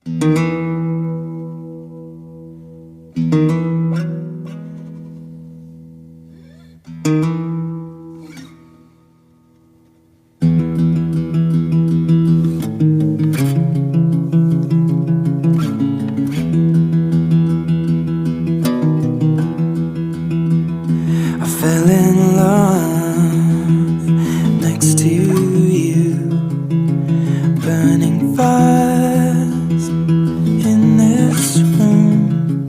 Fell in love next to you, burning fires in this room.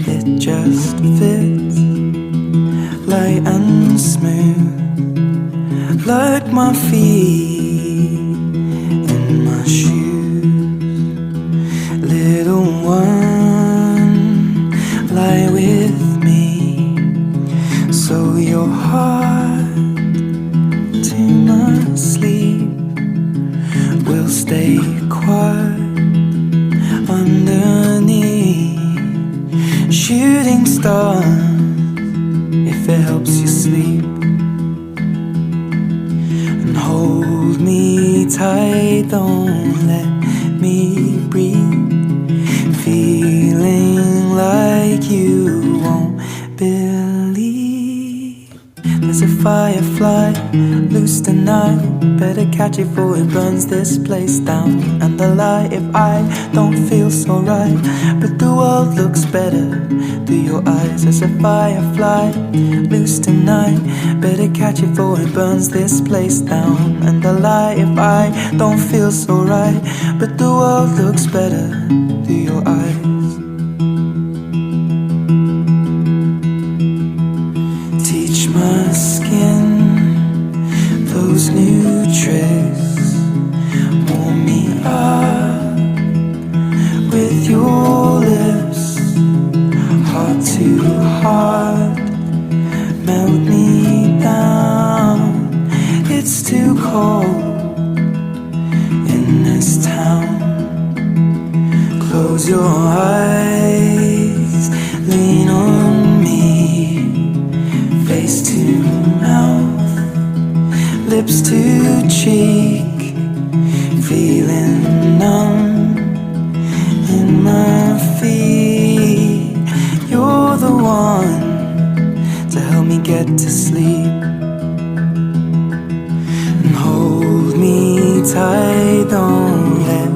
It just fits light and smooth, like my feet in my shoes. Little one, lie with me, so your heart to my sleep will stay quiet underneath shooting stars, if it helps you sleep. And hold me tight, don't let me breathe, feeling like you won't believe. There's a firefly loose tonight, better catch it before it burns this place down. And the light, if I don't feel so right, but the world looks better through your eyes. There's a firefly loose tonight, better catch it before it burns this place down. And the light, if I don't feel so right, but the world looks better through your eyes. Teach my skin those new tricks, warm me up with your lips, heart to heart, melt me down. It's too cold in this town. Close your eyes, lean on me, face to mouth, lips to cheek, feeling numb in my feet. You're the one to help me get to sleep. And hold me tight, don't let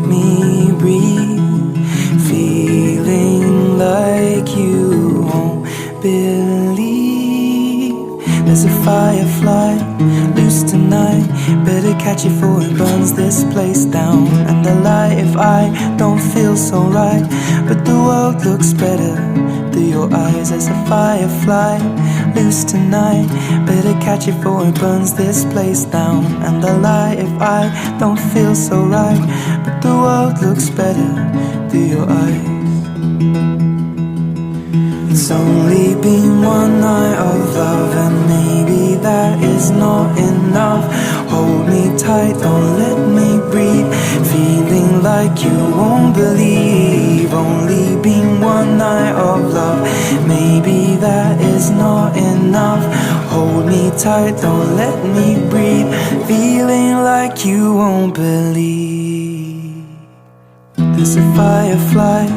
me breathe, feeling like you won't believe. There's a firefly loose tonight, better catch it before it burns this place down. And the light, if I don't feel so right, but the world looks better through your eyes. There's a firefly loose tonight, better catch it before it burns this place down. And the light, if I don't feel so right, but the world looks better through your eyes. It's only been one night of love, and maybe that is not enough. Hold me tight, don't let me breathe, feeling like you won't believe. Only been one night of love, maybe that is not enough. Hold me tight, don't let me breathe, feeling like you won't believe. There's a firefly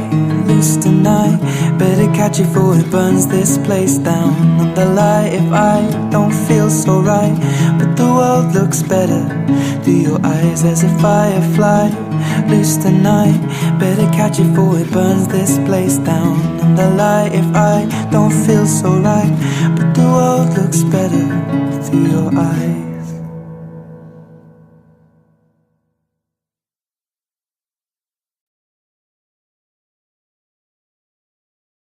loose tonight, better catch it before it burns this place down. And the light, if I don't feel so right, but the world looks better through your eyes. There's a firefly loose tonight, better catch it before it burns this place down. And the light, if I don't feel so right, but the world looks better through your eyes.